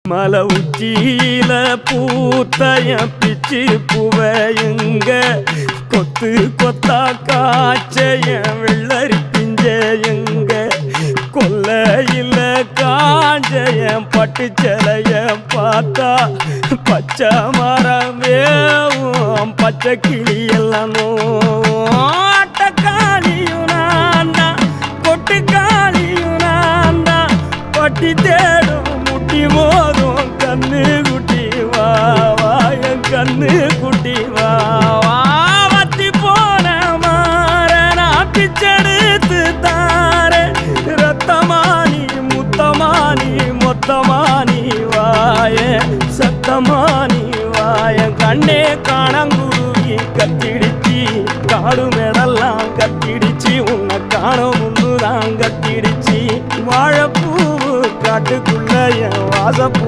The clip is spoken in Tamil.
மலை உச்சியில பூத்தைய பிச்சு புவையுங்க கொத்து கொத்தா காய்ச்சைய வெள்ளரி பிஞ்சையுங்க கொல்லையில காஞ்சைய பட்டு சிலைய பார்த்தா பச்சை மரமேவும் பச்சை கிளி எல்லாம் ஆட்டக்காளியும் நான் தான் கொட்டுக்காளியும் நான் தான் பட்டி தேடும் முட்டி மோதும் கண்ணு குட்டி வா வா என் கண்ணு குட்டி வா வா வத்தி போன மாற நான் பிச்செடுத்து தார ரத்தமானி முத்தமானி மொத்தமானி வாய சத்தமானி வாய கண்ணே காணங்குருவி கத்திடுச்சி காடு மேடெல்லாம் கத்திடுச்சி உன்னை காணும் முன்னுதான் கத்திடுச்சி வாழைப்பூ காட்டுக்குள்ள என் வாசப்பூ